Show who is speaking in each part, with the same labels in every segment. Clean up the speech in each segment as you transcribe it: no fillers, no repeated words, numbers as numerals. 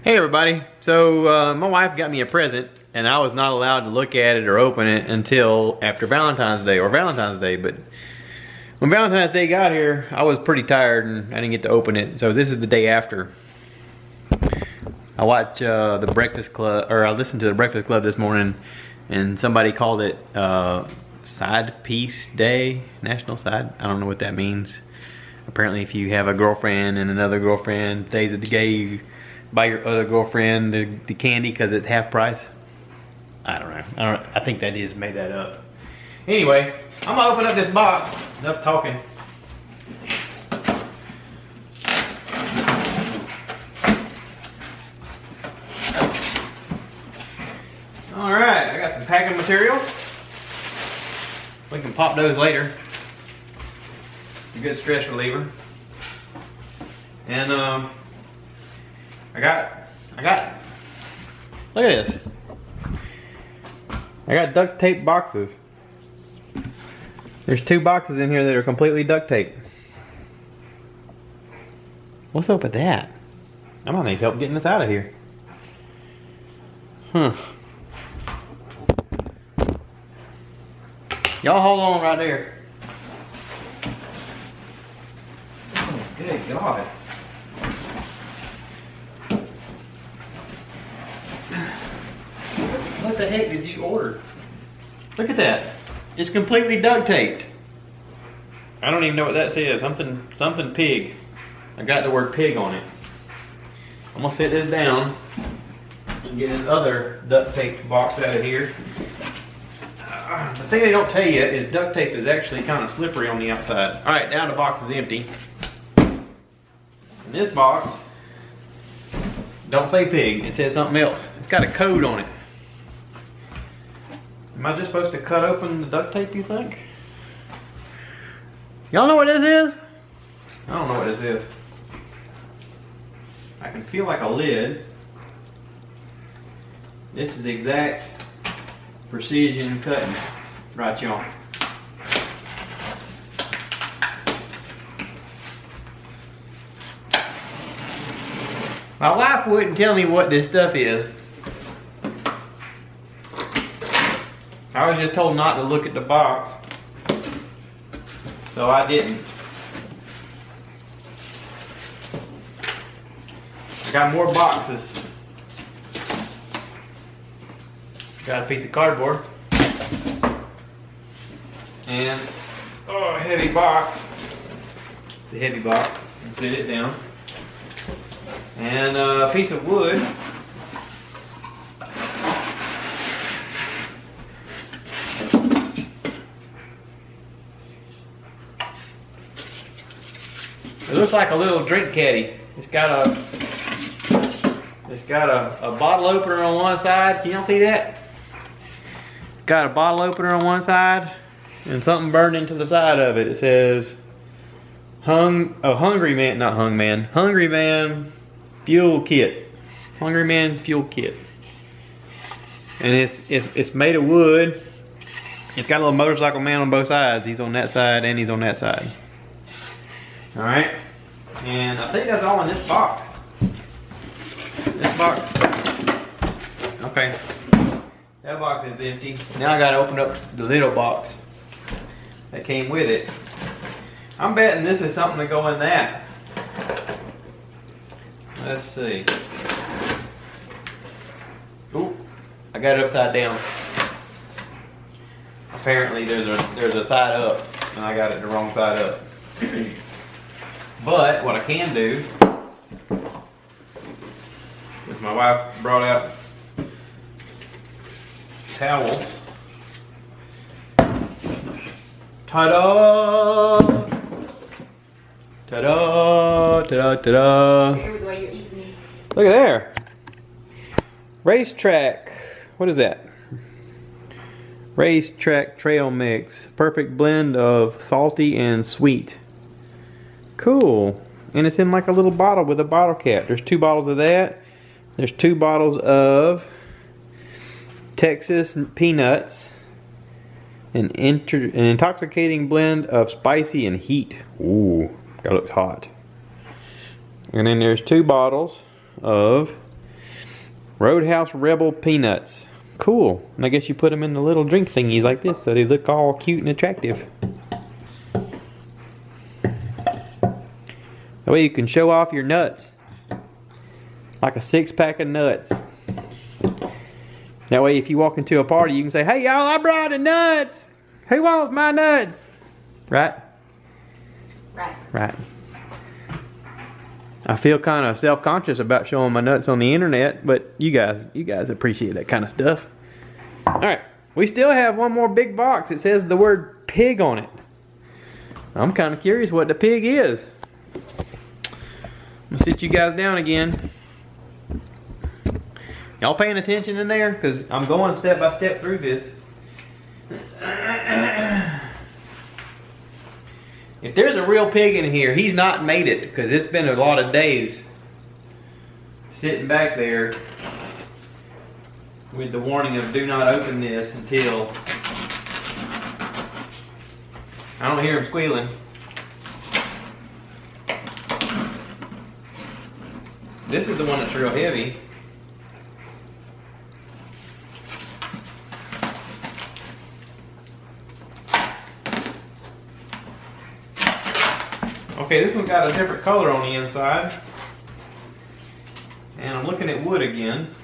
Speaker 1: Hey everybody, so my wife got me a present and I was not allowed to look at it or open it until after Valentine's Day but when Valentine's Day got here I was pretty tired and I didn't get to open it, so this is the day after. I watched The Breakfast Club, or I listened to The Breakfast Club this morning and somebody called it Side Piece Day, National Side, I don't know what that means. Apparently if you have a girlfriend and another girlfriend, days of the day, you buy your other girlfriend the candy because it's half price. I don't know. I think that just made that up. Anyway, I'm gonna open up this box. Enough talking. All right, I got some packing material. We can pop those later. It's a good stress reliever. And I got, look at this. I got duct tape boxes. There's 2 boxes in here that are completely duct tape. What's up with that? I might need help getting this out of here. Huh. Y'all hold on right there. Oh, good God. What the heck did you order? Look at that. It's completely duct taped. I don't even know what that says. Something pig. I got the word pig on it. I'm gonna set this down and get this other duct taped box out of here. The thing they don't tell you is duct tape is actually kind of slippery on the outside. Alright, now the box is empty. And this box don't say pig, it says something else. It's got a code on it. Am I just supposed to cut open the duct tape, you think? Y'all know what this is? I don't know what this is. I can feel like a lid. This is exact precision cutting. Right, y'all. My wife wouldn't tell me what this stuff is. I was just told not to look at the box, so I didn't. I got more boxes. Got a piece of cardboard and a heavy box. It's a heavy box. I'll sit it down. And a piece of wood. It looks like a little drink caddy. It's got a bottle opener on one side. Can y'all see that? Got a bottle opener on one side and something burned into the side of it. It says Hungry Man Fuel Kit. Hungry Man's Fuel Kit. And it's made of wood. It's got a little motorcycle man on both sides. He's on that side and he's on that side. Alright, and I think that's all in this box. This box. Okay. That box is empty. Now I gotta open up the little box that came with it. I'm betting this is something to go in that. Let's see. Ooh, I got it upside down. Apparently there's a side up, and I got it the wrong side up. But what I can do, since my wife brought out towels, ta-da! Ta-da! Ta-da! Ta-da! Look at there! Racetrack. What is that? Racetrack trail mix. Perfect blend of salty and sweet. Cool. And it's in like a little bottle with a bottle cap. There's 2 bottles of that. There's 2 bottles of Texas peanuts. An intoxicating blend of spicy and heat. Ooh, that looks hot. And then there's 2 bottles of Roadhouse Rebel peanuts. Cool. And I guess you put them in the little drink thingies like this so they look all cute and attractive. That way you can show off your nuts. Like a 6-pack of nuts. That way if you walk into a party you can say, "Hey y'all, I brought the nuts. Who wants my nuts?" Right?
Speaker 2: Right.
Speaker 1: Right. I feel kind of self-conscious about showing my nuts on the internet, but you guys appreciate that kind of stuff. Alright, we still have one more big box. It says the word pig on it. I'm kind of curious what the pig is. I'm gonna sit you guys down again. Y'all paying attention in there? Because I'm going step by step through this. If there's a real pig in here, he's not made it because it's been a lot of days sitting back there with the warning of do not open this until I don't hear him squealing. This is the one that's real heavy. Okay, this one's got a different color on the inside. And I'm looking at wood again.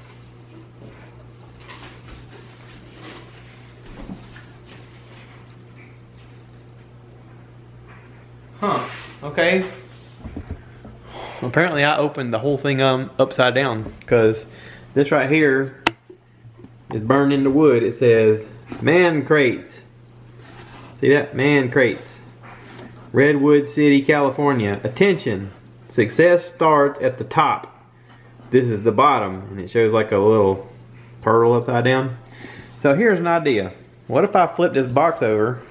Speaker 1: Huh, okay. Apparently I opened the whole thing upside down because this right here is burned into wood. It says man crates. See that? Man crates. Redwood City, California. Attention, success starts at the top. This is the bottom, and it shows like a little turtle upside down. So here's an idea. What if I flip this box over,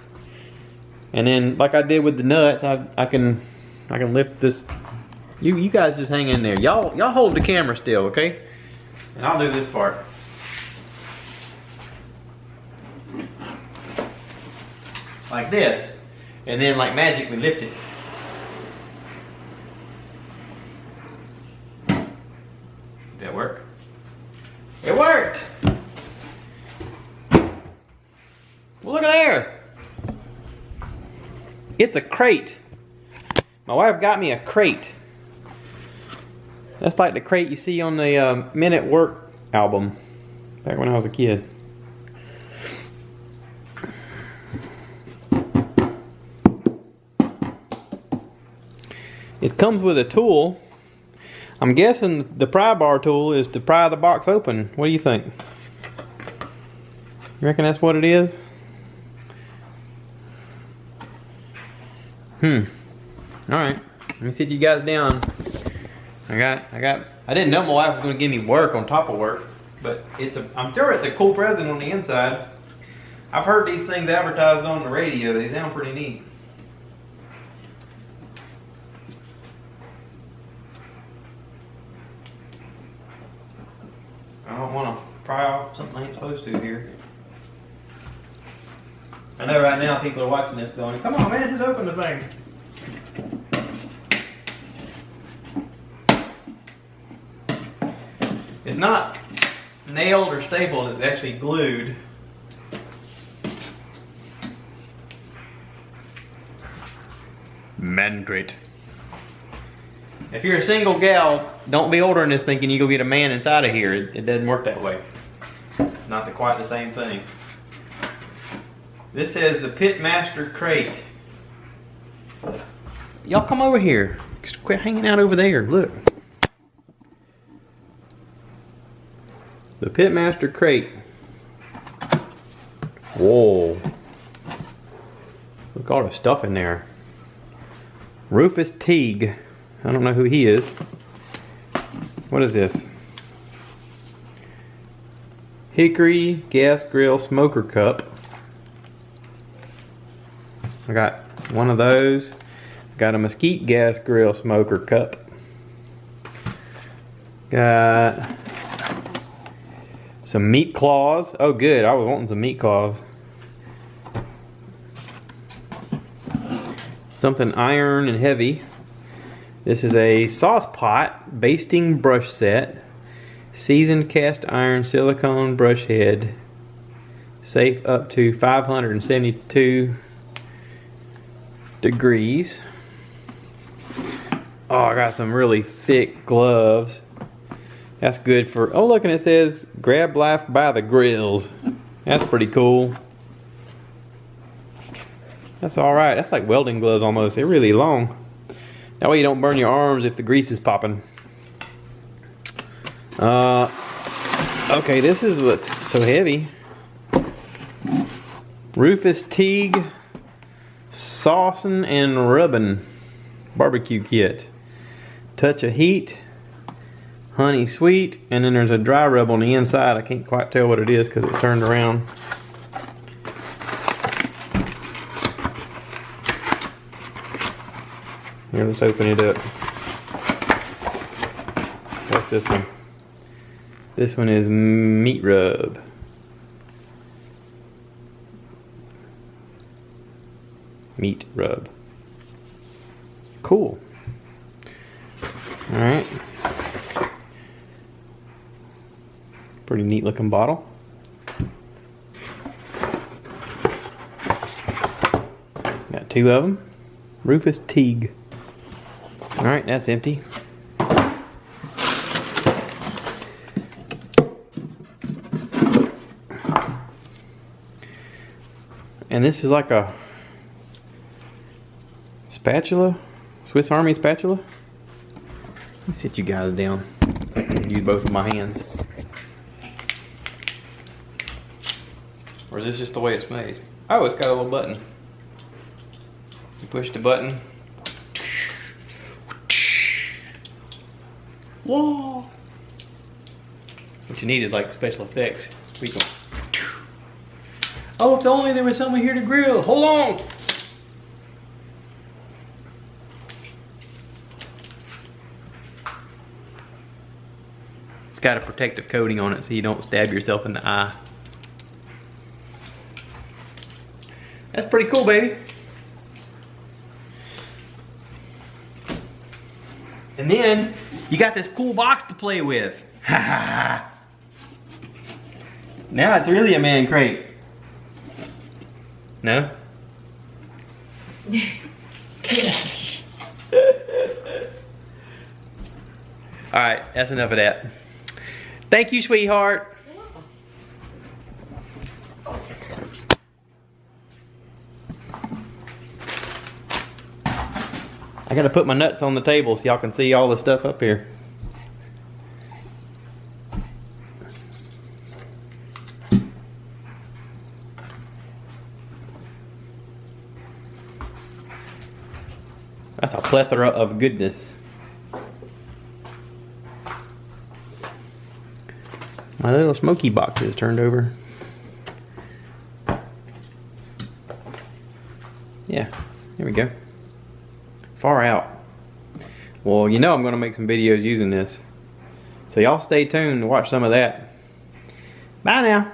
Speaker 1: and then like I did with the nuts, I can lift this. You guys just hang in there. Y'all hold the camera still, okay? And I'll do this part. Like this. And then like magic, we lift it. Did that work? It worked! Well, look at there! It's a crate. My wife got me a crate. That's like the crate you see on the Men at Work album back when I was a kid. It comes with a tool. I'm guessing the pry bar tool is to pry the box open. What do you think? You reckon that's what it is? Alright. Let me sit you guys down. I didn't know my wife was going to give me work on top of work, but I'm sure it's a cool present on the inside. I've heard these things advertised on the radio. They sound pretty neat. I don't want to pry off something I ain't supposed to here. I know right now people are watching this going, "Come on man, just open the thing." It's not nailed or stapled, it's actually glued. Man crate. If you're a single gal, don't be ordering this thinking you go get a man inside of here. It doesn't work that way. Not quite the same thing. This says the Pitmaster crate. Y'all come over here. Quit hanging out over there. Look. The Pitmaster crate. Whoa. Look at all the stuff in there. Rufus Teague. I don't know who he is. What is this? Hickory gas grill smoker cup. I got one of those. Got a mesquite gas grill smoker cup. Got some meat claws. Oh good, I was wanting some meat claws. Something iron and heavy. This is a sauce pot basting brush set. Seasoned cast iron silicone brush head. Safe up to 572 degrees. Oh, I got some really thick gloves. That's good for, oh look, and it says grab life by the grills. That's pretty cool. That's alright. That's like welding gloves almost. They're really long. That way you don't burn your arms if the grease is popping. Okay, this is what's so heavy. Rufus Teague Saucing and Rubbing barbecue kit. Touch of heat, honey sweet, and then there's a dry rub on the inside. I can't quite tell what it is because it's turned around. Here, let's open it up. What's this one? This one is meat rub. Meat rub. Cool. Alright. Pretty neat looking bottle. Got two of them. Rufus Teague. Alright, that's empty. And this is like a spatula, Swiss Army spatula. Let me sit you guys down. I can use both of my hands. Or is this just the way it's made? Oh, it's got a little button. You push the button. Whoa! What you need is like special effects. We go. Oh, if only there was someone here to grill. Hold on! It's got a protective coating on it so you don't stab yourself in the eye. That's pretty cool, baby. And then you got this cool box to play with. Ha ha ha. Now it's really a man crate. No? Alright, that's enough of that. Thank you, sweetheart. I gotta put my nuts on the table so y'all can see all the stuff up here. That's a plethora of goodness. My little smoky box is turned over. Yeah, here we go. Far out. Well, you know I'm gonna make some videos using this. So y'all stay tuned to watch some of that. Bye now.